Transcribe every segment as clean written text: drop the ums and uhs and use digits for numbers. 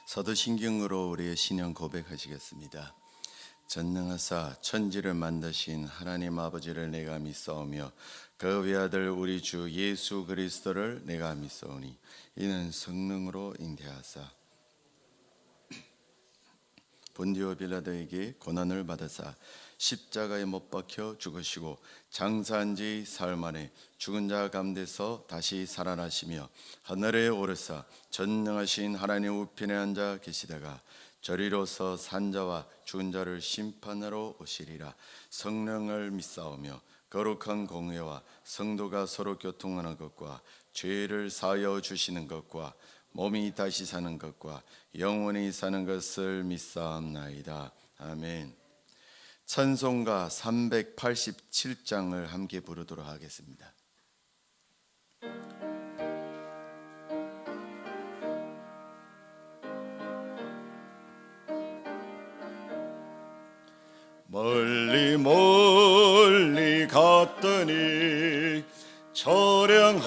사도신경으로 우리의 신앙 고백하시겠습니다. 전능하사 천지를 만드신 하나님 아버지를 내가 믿사오며 그 외아들 우리 주 예수 그리스도를 내가 믿사오니 이는 성령으로 잉태하사 본디오 빌라도에게 고난을 받으사 십자가에 못 박혀 죽으시고 장사한 지 사흘 만에 죽은 자 가운데서 다시 살아나시며 하늘에 오르사 전능하신 하나님 우편에 앉아 계시다가 저리로서 산 자와 죽은 자를 심판하러 오시리라. 성령을 믿사오며 거룩한 공회와 성도가 서로 교통하는 것과 죄를 사하여 주시는 것과 몸이 다시 사는 것과 영원히 사는 것을 믿사옵나이다. 아멘. 찬송가 387장을 함께 부르도록 하겠습니다. 멀리 멀리 갔더니 처량하고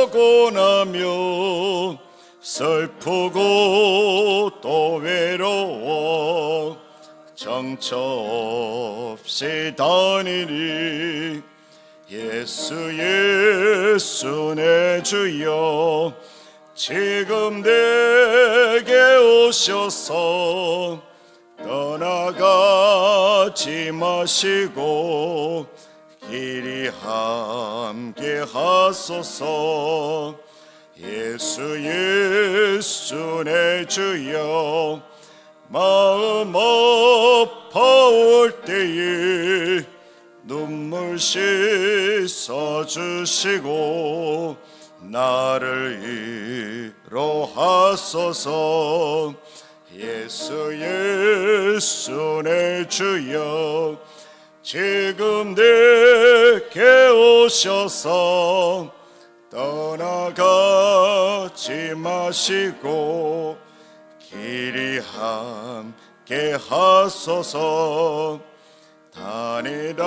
고나며 슬프고 또 외로워 정처 없이 다니니 예수 예수 내 주여 지금 내게 오셔서 떠나가지 마시고 길이 함께 하소서. 예수 예수 내 주여 마음 아파올 때에 눈물 씻어주시고 나를 위로하소서. 예수 예수 내 주여 지금 내게 오셔서 떠나가지 마시고 길이 함께 하소서. 다니다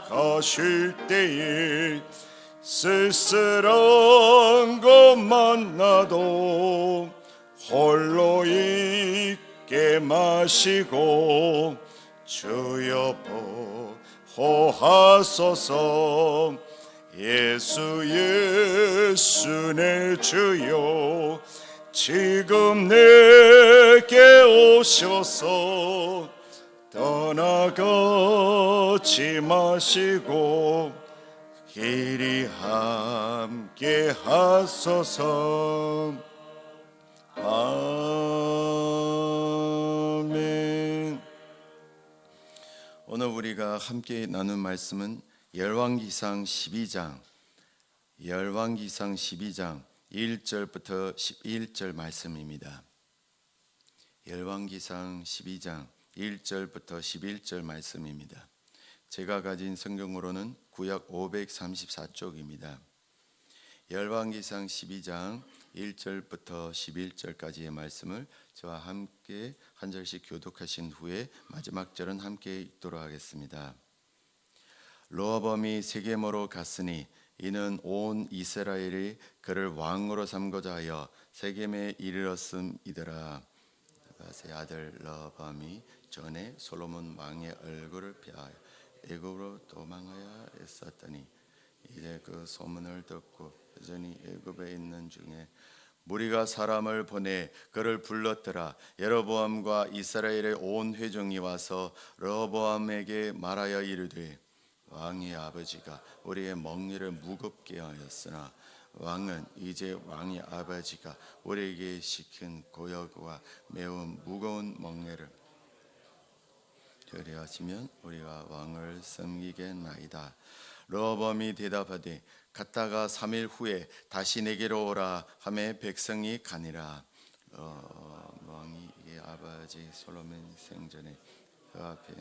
가실 때에 쓸쓸한 것 만나도 홀로 있게 마시고 주여 보호하소서. 예수 예수 내 주여 지금 내게 오셔서 떠나가지 마시고 길이 함께 하소서. 아멘. 오늘 우리가 함께 나눈 말씀은 열왕기상 12장 1절부터 11절 말씀입니다. 열왕기상 12장 1절부터 11절 말씀입니다. 제가 가진 성경으로는 구약 534쪽입니다. 열왕기상 12장 1절부터 11절까지의 말씀을 저와 함께 한 절씩 교독하신 후에 마지막 절은 함께 읽도록 하겠습니다. 르호보암이 세겜으로 갔으니 이는 온 이스라엘이 그를 왕으로 삼고자 하여 세겜에 이르렀음이더라. 세 아들 르호보암이 전에 솔로몬 왕의 얼굴을 피하여 애굽으로 도망하여 있었더니 이제 그 소문을 듣고 여전히 애굽에 있는 중에 무리가 사람을 보내 그를 불렀더라. 여로보암과 이스라엘의 온 회중이 와서 르호보암에게 말하여 이르되 왕의 아버지가 우리의 멍에를 무겁게 하였으나 왕은 이제 왕의 아버지가 우리에게 시킨 고역과 매우 무거운 멍에를 그리하시면 우리가 왕을 섬기겠나이다. 르호보암이 대답하되 갔다가 3일 후에 다시 내게로 오라 하매 백성이 가니라. 왕이 아버지 솔로몬 생전에 그 앞에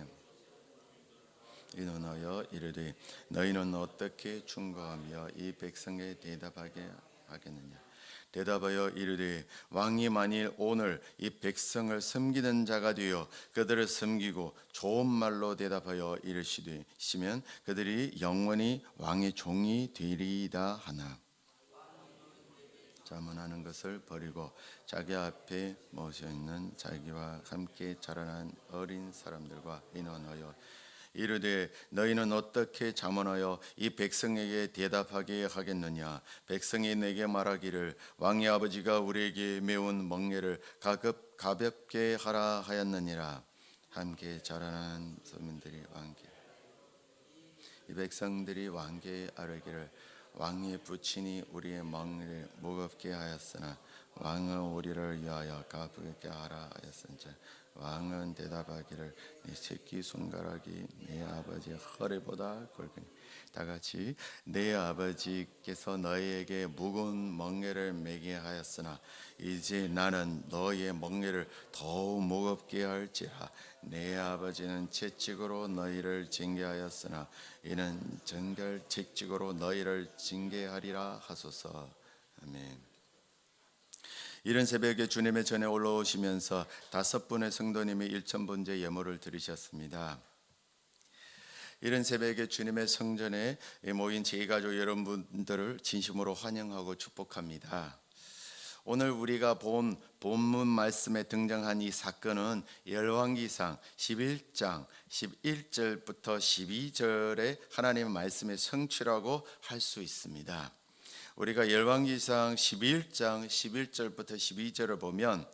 의논하여 이르되 너희는 어떻게 충고하며 이 백성에 대답하게 하겠느냐. 대답하여 이르되 왕이 만일 오늘 이 백성을 섬기는 자가 되어 그들을 섬기고 좋은 말로 대답하여 이르시면 그들이 영원히 왕의 종이 되리이다 하나. 자문하는 것을 버리고 자기 앞에 모셔 있는 자기와 함께 자라난 어린 사람들과 인원하여 이르되 너희는 어떻게 자문하여 이 백성에게 대답하게 하겠느냐. 백성이 내게 말하기를 왕의 아버지가 우리에게 메운 멍에를 가볍게 하라 하였느니라. 함께 자라난 서민들이 왕께 이 백성들이 왕께 아뢰기를 왕의 부친이 우리의 멍에를 무겁게 하였으나 왕은 우리를 위하여 가볍게 하라 하였은즉 왕은 대답하기를 네 새끼 손가락이 내 아버지 허리보다 굵으니 다 같이 내 아버지께서 너희에게 무거운 멍에를 매게 하였으나 이제 나는 너희의 멍에를 더욱 무겁게 할지라. 내 아버지는 채찍으로 너희를 징계하였으나 이는 정결 채찍으로 너희를 징계하리라 하소서. 아멘. 이른 새벽에 주님의 전에 올라오시면서 5분의 성도님이 일천번제 예물을 드리셨습니다. 이른 새벽에 주님의 성전에 모인 제2가족 여러분들을 진심으로 환영하고 축복합니다. 오늘 우리가 본 본문 말씀에 등장한 이 사건은 열왕기상 11장 11절부터 12절의 하나님의 말씀의 성취라고 할 수 있습니다. 우리가 열왕기상 11장 11절부터 12절을 보면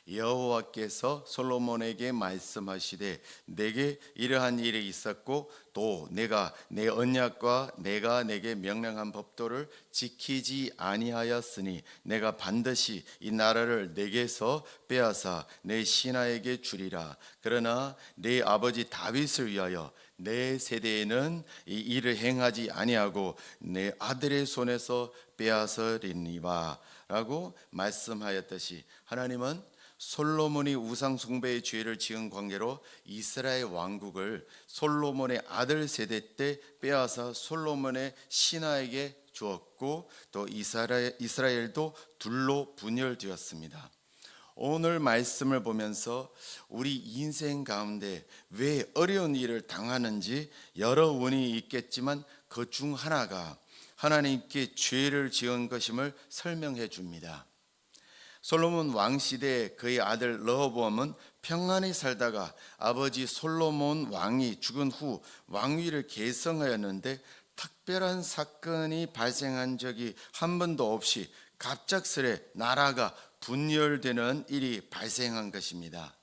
여호와께서 솔로몬에게 말씀하시되 내게 이러한 일이 있었고 또 내가 내 언약과 내가 내게 명령한 법도를 지키지 아니하였으니 내가 반드시 이 나라를 내게서 빼앗아 내 신하에게 주리라. 그러나 내 아버지 다윗을 위하여 내 세대에는 이 일을 행하지 아니하고 내 아들의 손에서 빼앗으리니와 라고 말씀하였듯이 하나님은 솔로몬이 우상 숭배의 죄를 지은 관계로 이스라엘 왕국을 솔로몬의 아들 세대 때 빼앗아 솔로몬의 신하에게 주었고 또 이스라엘도 둘로 분열되었습니다. 오늘 말씀을 보면서 우리 인생 가운데 왜 어려운 일을 당하는지 여러 원인이 있겠지만 그 중 하나가 하나님께 죄를 지은 것임을 설명해 줍니다. 솔로몬 왕 시대에 그의 아들 르호보암은 평안히 살다가 아버지 솔로몬 왕이 죽은 후 왕위를 계승하였는데 특별한 사건이 발생한 적이 한 번도 없이 갑작스레 나라가 분열되는 일이 발생한 것입니다.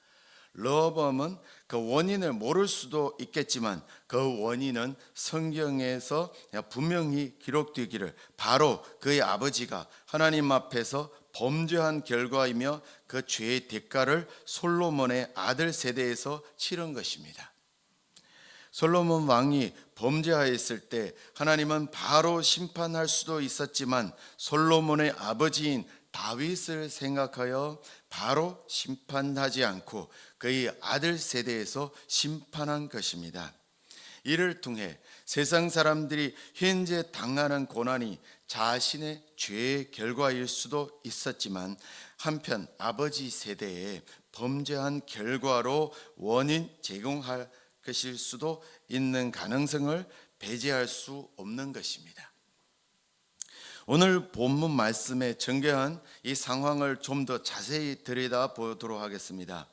르호보암은 그 원인을 모를 수도 있겠지만 그 원인은 성경에서 분명히 기록되기를 바로 그의 아버지가 하나님 앞에서 범죄한 결과이며 그 죄의 대가를 솔로몬의 아들 세대에서 치른 것입니다. 솔로몬 왕이 범죄하였을 때 하나님은 바로 심판할 수도 있었지만 솔로몬의 아버지인 다윗을 생각하여 바로 심판하지 않고 그의 아들 세대에서 심판한 것입니다. 이를 통해 세상 사람들이 현재 당하는 고난이 자신의 죄의 결과일 수도 있었지만 한편 아버지 세대에 범죄한 결과로 원인 제공할 것일 수도 있는 가능성을 배제할 수 없는 것입니다. 오늘 본문 말씀에 전개한 이 상황을 좀 더 자세히 들여다보도록 하겠습니다.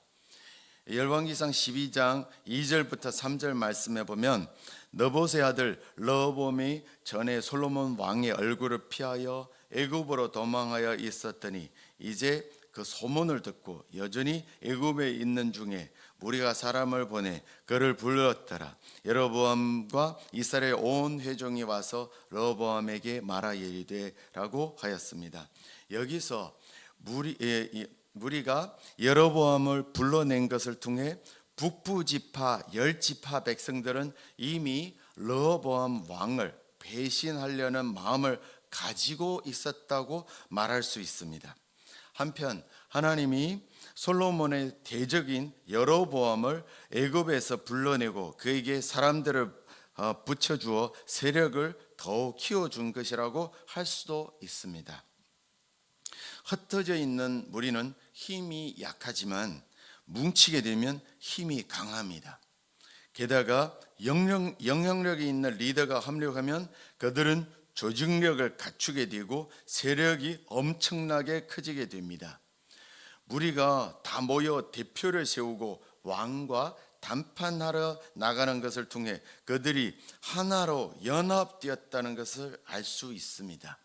열왕기상 12장 2절부터 3절 말씀에 보면 느봇의 아들 르호보암이 전에 솔로몬 왕의 얼굴을 피하여 애굽으로 도망하여 있었더니 이제 그 소문을 듣고 여전히 애굽에 있는 중에 무리가 사람을 보내 그를 불렀더라. 여로보암과 이스라엘 온 회중이 와서 르호보암에게 말하이르되라고 하였습니다. 여기서 무리가 여로보암을 불러낸 것을 통해 북부 지파 10지파 백성들은 이미 르호보암 왕을 배신하려는 마음을 가지고 있었다고 말할 수 있습니다. 한편 하나님이 솔로몬의 대적인 여로보암을 애굽에서 불러내고 그에게 사람들을 붙여주어 세력을 더욱 키워준 것이라고 할 수도 있습니다. 흩어져 있는 무리는 힘이 약하지만 뭉치게 되면 힘이 강합니다. 게다가 영향력이 있는 리더가 합류하면 그들은 조직력을 갖추게 되고 세력이 엄청나게 커지게 됩니다. 무리가 다 모여 대표를 세우고 왕과談判하러 나가는 것을 통해 그들이 하나로 연합되었다는 것을 알 수 있습니다.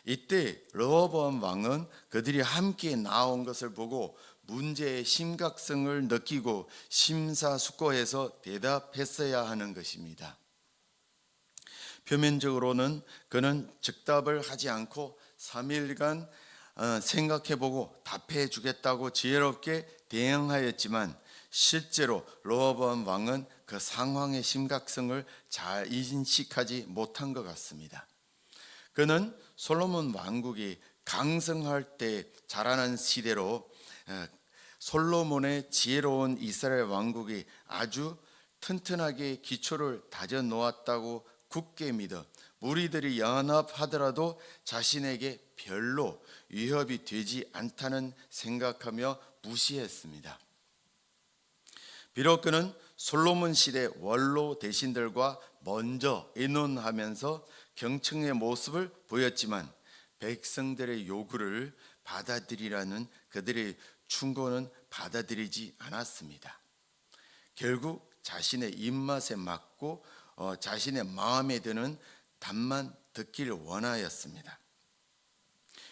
이때 르호보암 왕은 그들이 함께 나온 것을 보고 문제의 심각성을 느끼고 심사숙고해서 대답했어야 하는 것입니다. 표면적으로는 그는 즉답을 하지 않고 3일간 생각해보고 답해 주겠다고 지혜롭게 대응하였지만 실제로 르호보암 왕은 그 상황의 심각성을 잘 인식하지 못한 것 같습니다. 그는 솔로몬 왕국이 강성할 때 자라난 시대로 솔로몬의 지혜로운 이스라엘 왕국이 아주 튼튼하게 기초를 다져 놓았다고 굳게 믿어 무리들이 연합하더라도 자신에게 별로 위협이 되지 않다는 생각하며 무시했습니다. 비록 그는 솔로몬 시대 원로 대신들과 먼저 의논하면서 경청의 모습을 보였지만 백성들의 요구를 받아들이라는 그들의 충고는 받아들이지 않았습니다. 결국 자신의 입맛에 맞고 자신의 마음에 드는 답만 듣기를 원하였습니다.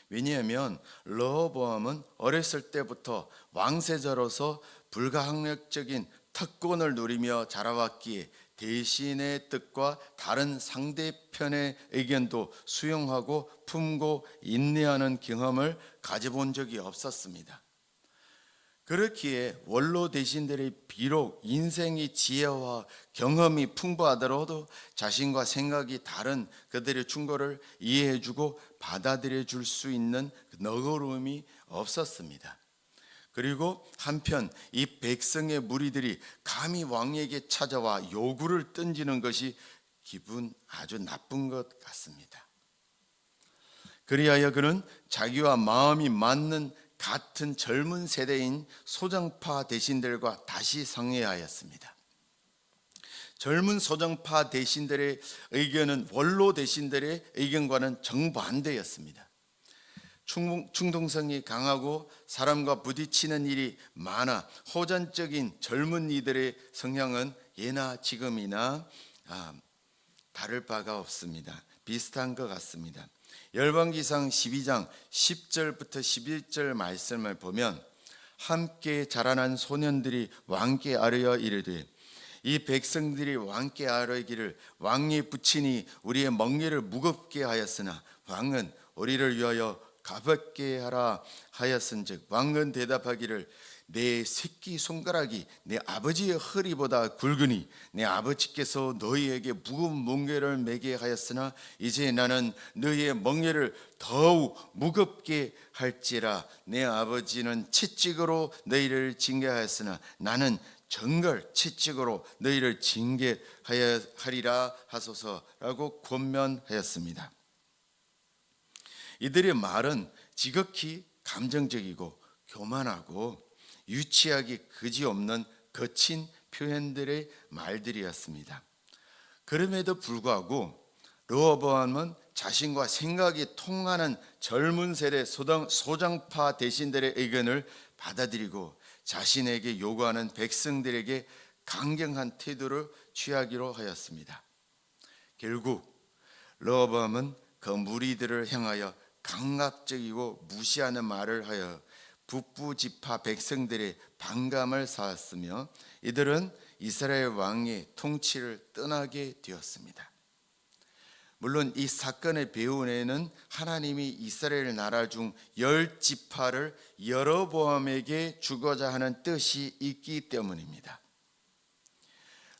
왜냐하면 르호보암은 어렸을 때부터 왕세자로서 불가항력적인 특권을 누리며 자라왔기에 대신의 뜻과 다른 상대편의 의견도 수용하고 품고 인내하는 경험을 가져본 적이 없었습니다. 그렇기에 원로 대신들이 비록 인생의 지혜와 경험이 풍부하더라도 자신과 생각이 다른 그들의 충고를 이해해주고 받아들여 줄 수 있는 너그러움이 없었습니다. 그리고 한편 이 백성의 무리들이 감히 왕에게 찾아와 요구를 던지는 것이 기분 아주 나쁜 것 같습니다. 그리하여 그는 자기와 마음이 맞는 같은 젊은 세대인 소정파 대신들과 다시 상의하였습니다. 젊은 소정파 대신들의 의견은 원로 대신들의 의견과는 정반대였습니다. 충동성이 강하고 사람과 부딪히는 일이 많아 호전적인 젊은이들의 성향은 예나 지금이나 다를 바가 없습니다. 비슷한 것 같습니다. 열왕기상 12장 10절부터 11절 말씀을 보면 함께 자라난 소년들이 왕께 아뢰어 이르되 이 백성들이 왕께 아뢰기를 왕이 부친이 우리의 멍에를 무겁게 하였으나 왕은 우리를 위하여 가볍게 하라 하였은즉 왕은 대답하기를 내 새끼 손가락이 내 아버지의 허리보다 굵으니 내 아버지께서 너희에게 무거운 멍에를 매게 하였으나 이제 나는 너희의 멍에를 더욱 무겁게 할지라. 내 아버지는 채찍으로 너희를 징계하였으나 나는 정걸 채찍으로 너희를 징계하리라 하소서라고 권면하였습니다. 이들의 말은 지극히 감정적이고 교만하고 유치하기 그지없는 거친 표현들의 말들이었습니다. 그럼에도 불구하고 르호보암은 자신과 생각이 통하는 젊은 세대 소장파 대신들의 의견을 받아들이고 자신에게 요구하는 백성들에게 강경한 태도를 취하기로 하였습니다. 결국 르호보암은 그 무리들을 향하여 강압적이고 무시하는 말을 하여 북부 지파 백성들의 반감을 사았으며 이들은 이스라엘 왕의 통치를 떠나게 되었습니다. 물론 이 사건의 배후에는 하나님이 이스라엘 나라 중 10지파를 여로보암에게 주고자 하는 뜻이 있기 때문입니다.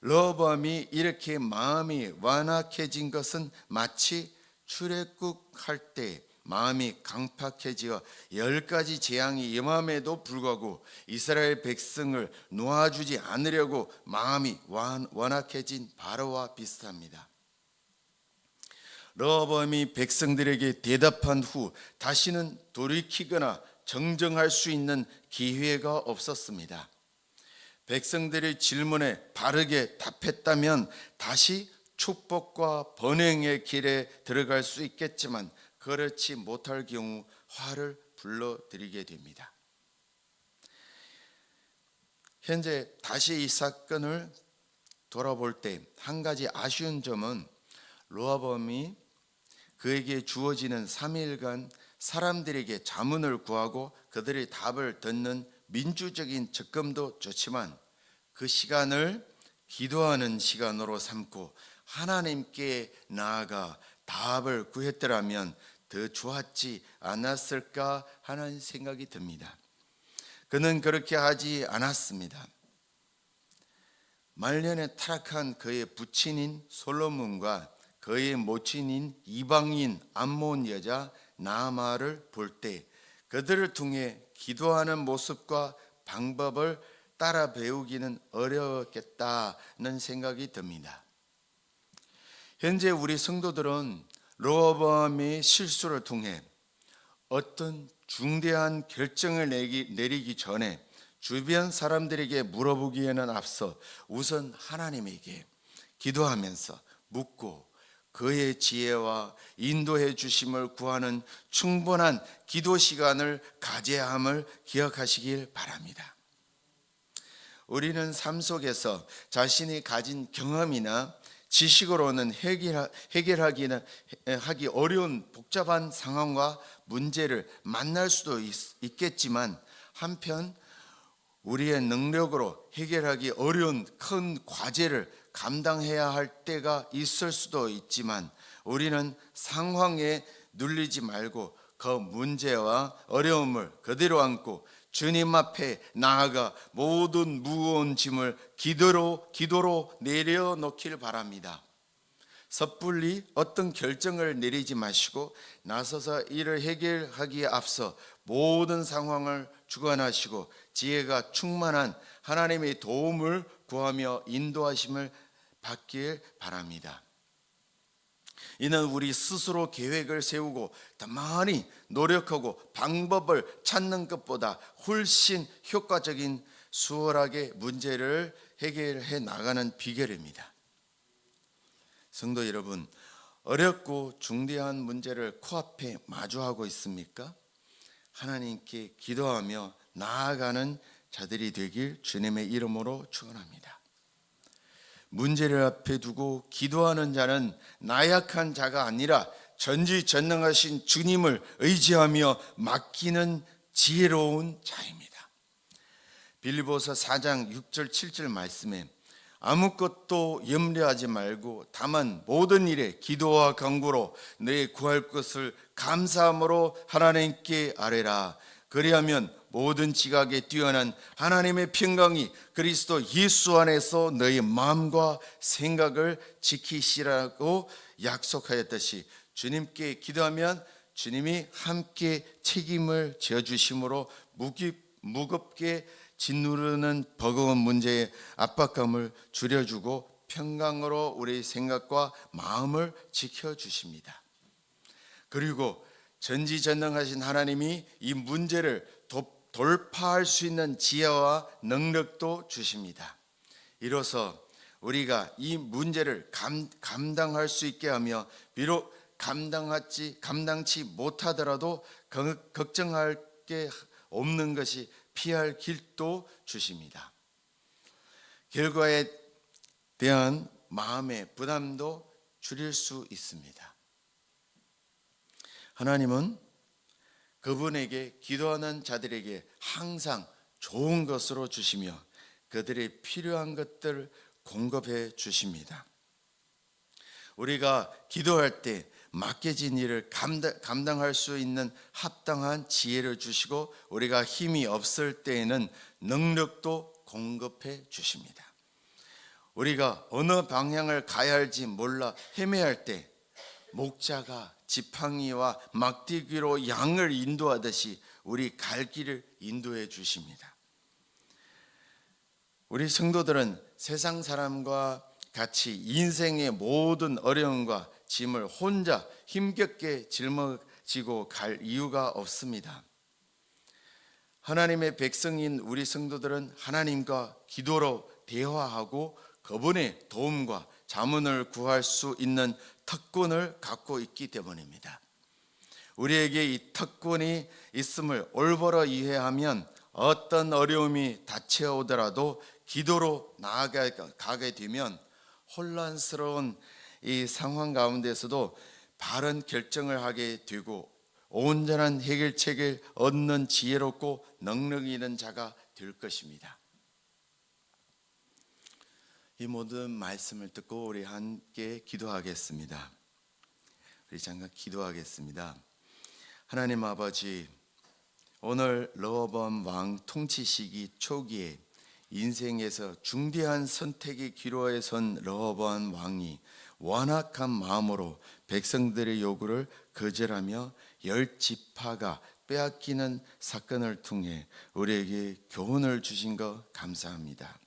르호보암이 이렇게 마음이 완악해진 것은 마치 출애굽할 때 마음이 강팍해지어 10가지 재앙이 임함에도 불구하고 이스라엘 백성을 놓아주지 않으려고 마음이 완악해진 바로와 비슷합니다. 르호보암이 백성들에게 대답한 후 다시는 돌이키거나 정정할 수 있는 기회가 없었습니다. 백성들의 질문에 바르게 답했다면 다시 축복과 번영의 길에 들어갈 수 있겠지만 그렇지 못할 경우 화를 불러들이게 됩니다. 현재 다시 이 사건을 돌아볼 때 한 가지 아쉬운 점은 르호보암이 그에게 주어지는 3일간 사람들에게 자문을 구하고 그들의 답을 듣는 민주적인 접근도 좋지만 그 시간을 기도하는 시간으로 삼고 하나님께 나아가 답을 구했더라면 더 좋았지 않았을까 하는 생각이 듭니다. 그는 그렇게 하지 않았습니다. 말년에 타락한 그의 부친인 솔로몬과 그의 모친인 이방인 암몬 여자 나아마를 볼 때 그들을 통해 기도하는 모습과 방법을 따라 배우기는 어려웠겠다는 생각이 듭니다. 현재 우리 성도들은 르호보암의 실수를 통해 어떤 중대한 결정을 내리기 전에 주변 사람들에게 물어보기에는 앞서 우선 하나님에게 기도하면서 묻고 그의 지혜와 인도해 주심을 구하는 충분한 기도 시간을 가져야 함을 기억하시길 바랍니다. 우리는 삶 속에서 자신이 가진 경험이나 지식으로는 해결하기 어려운 복잡한 상황과 문제를 만날 수도 있겠지만 한편 우리의 능력으로 해결하기 어려운 큰 과제를 감당해야 할 때가 있을 수도 있지만 우리는 상황에 눌리지 말고 그 문제와 어려움을 그대로 안고 주님 앞에 나아가 모든 무거운 짐을 기도로 내려놓길 바랍니다. 섣불리 어떤 결정을 내리지 마시고 나서서 이를 해결하기에 앞서 모든 상황을 주관하시고 지혜가 충만한 하나님의 도움을 구하며 인도하심을 받길 바랍니다. 이는 우리 스스로 계획을 세우고 더 많이 노력하고 방법을 찾는 것보다 훨씬 효과적인 수월하게 문제를 해결해 나가는 비결입니다. 성도 여러분, 어렵고 중대한 문제를 코앞에 마주하고 있습니까? 하나님께 기도하며 나아가는 자들이 되길 주님의 이름으로 축원합니다. 문제를 앞에 두고 기도하는 자는 나약한 자가 아니라 전지전능하신 주님을 의지하며 맡기는 지혜로운 자입니다. 빌립보서 4장 6절 7절 말씀에 아무것도 염려하지 말고 다만 모든 일에 기도와 간구로 내 구할 것을 감사함으로 하나님께 아뢰라. 그리하면 모든 지각에 뛰어난 하나님의 평강이 그리스도 예수 안에서 너희 마음과 생각을 지키시라고 약속하였듯이 주님께 기도하면 주님이 함께 책임을 져주심으로 무겁게 짓누르는 버거운 문제의 압박감을 줄여주고 평강으로 우리 생각과 마음을 지켜주십니다. 그리고 전지전능하신 하나님이 이 문제를 돌파할 수 있는 지혜와 능력도 주십니다. 이로써 우리가 이 문제를 감당할 수 있게 하며 비록 감당치 못하더라도 걱정할 게 없는 것이 피할 길도 주십니다. 결과에 대한 마음의 부담도 줄일 수 있습니다. 하나님은 그분에게 기도하는 자들에게 항상 좋은 것으로 주시며 그들의 필요한 것들을 공급해 주십니다. 우리가 기도할 때 맡겨진 일을 감당할 수 있는 합당한 지혜를 주시고 우리가 힘이 없을 때에는 능력도 공급해 주십니다. 우리가 어느 방향을 가야 할지 몰라 헤매할 때 목자가 지팡이와 막대기로 양을 인도하듯이 우리 갈 길을 인도해 주십니다. 우리 성도들은 세상 사람과 같이 인생의 모든 어려움과 짐을 혼자 힘겹게 짊어지고 갈 이유가 없습니다. 하나님의 백성인 우리 성도들은 하나님과 기도로 대화하고 그분의 도움과 자문을 구할 수 있는 특권을 갖고 있기 때문입니다. 우리에게 이 특권이 있음을 올바로 이해하면 어떤 어려움이 닥쳐오더라도 기도로 나아가게 되면 혼란스러운 이 상황 가운데서도 바른 결정을 하게 되고 온전한 해결책을 얻는 지혜롭고 능력 있는 자가 될 것입니다. 이 모든 말씀을 듣고 우리 함께 기도하겠습니다. 우리 잠깐 기도하겠습니다. 하나님 아버지, 오늘 르호보암 왕 통치 시기 초기에 인생에서 중대한 선택의 기로에 선 르호보암 왕이 완악한 마음으로 백성들의 요구를 거절하며 10지파가 빼앗기는 사건을 통해 우리에게 교훈을 주신 것 감사합니다.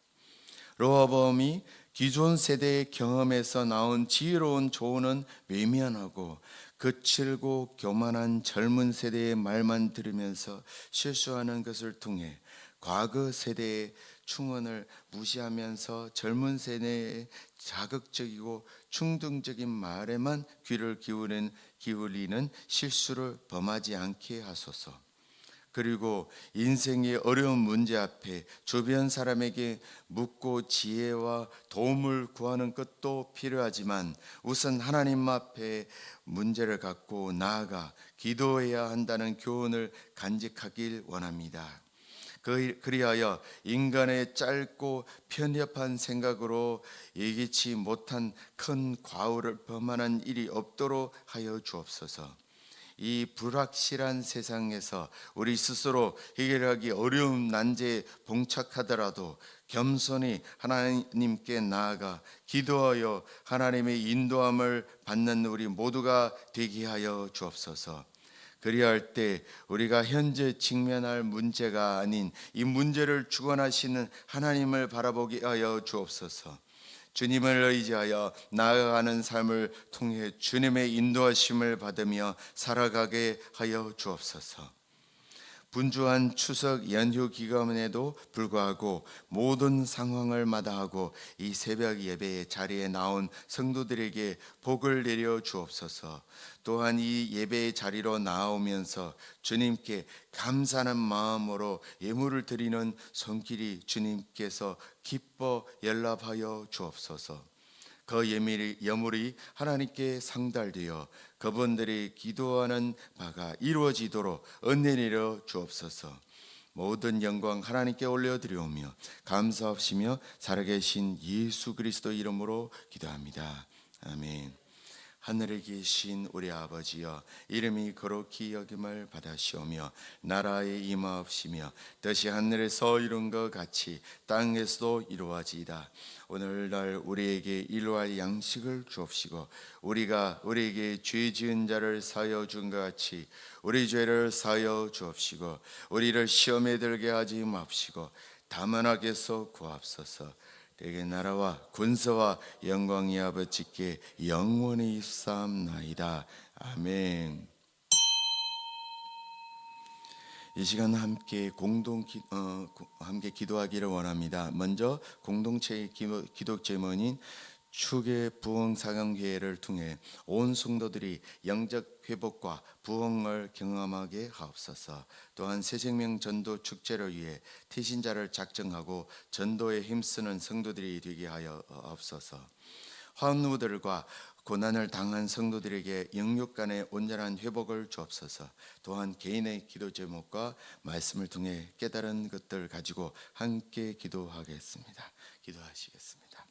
르호보암이 기존 세대의 경험에서 나온 지혜로운 조언은 외면하고 거칠고 교만한 젊은 세대의 말만 들으면서 실수하는 것을 통해 과거 세대의 충언을 무시하면서 젊은 세대의 자극적이고 충동적인 말에만 귀를 기울이는 실수를 범하지 않게 하소서. 그리고 인생의 어려운 문제 앞에 주변 사람에게 묻고 지혜와 도움을 구하는 것도 필요하지만 우선 하나님 앞에 문제를 갖고 나아가 기도해야 한다는 교훈을 간직하길 원합니다. 그리하여 인간의 짧고 편협한 생각으로 예기치 못한 큰 과오를 범하는 일이 없도록 하여 주옵소서. 이 불확실한 세상에서 우리 스스로 해결하기 어려운 난제에 봉착하더라도 겸손히 하나님께 나아가 기도하여 하나님의 인도함을 받는 우리 모두가 되게 하여 주옵소서. 그리할 때 우리가 현재 직면할 문제가 아닌 이 문제를 주관하시는 하나님을 바라보게 하여 주옵소서. 주님을 의지하여 나아가는 삶을 통해 주님의 인도하심을 받으며 살아가게 하여 주옵소서. 분주한 추석 연휴 기간에도 불구하고 모든 상황을 마다하고 이 새벽 예배의 자리에 나온 성도들에게 복을 내려 주옵소서. 또한 이 예배의 자리로 나오면서 주님께 감사하는 마음으로 예물을 드리는 손길이 주님께서 기뻐 연락하여 주옵소서. 그 예물이 하나님께 상달되어 그분들이 기도하는 바가 이루어지도록 은혜 내려 주옵소서. 모든 영광 하나님께 올려드리오며 감사하시며 살아계신 예수 그리스도 이름으로 기도합니다. 아멘. 하늘에 계신 우리 아버지여, 이름이 거룩히 여김을 받으시오며 나라에 임하옵시며 뜻이 하늘에서 이룬 것 같이 땅에서도 이루어지이다. 오늘날 우리에게 일용할 양식을 주옵시고 우리가 우리에게 죄 지은 자를 사하여 준 것 같이 우리 죄를 사하여 주옵시고 우리를 시험에 들게 하지 마옵시고 다만 악에서 구하옵소서. 내게 나라와 군사와 영광이 아버지께 영원히 있사옵나이다. 아멘. 이 시간 함께 함께 기도하기를 원합니다. 먼저 공동체의 기도 제문인 축의 부흥 사경회를 통해 온 성도들이 영적 회복과 부흥을 경험하게 하옵소서. 또한 새생명 전도 축제를 위해 태신자를 작정하고 전도에 힘쓰는 성도들이 되게 하여 없소서. 환우들과 고난을 당한 성도들에게 영육 간의 온전한 회복을 주옵소서. 또한 개인의 기도 제목과 말씀을 통해 깨달은 것들 가지고 함께 기도하겠습니다. 기도하시겠습니다.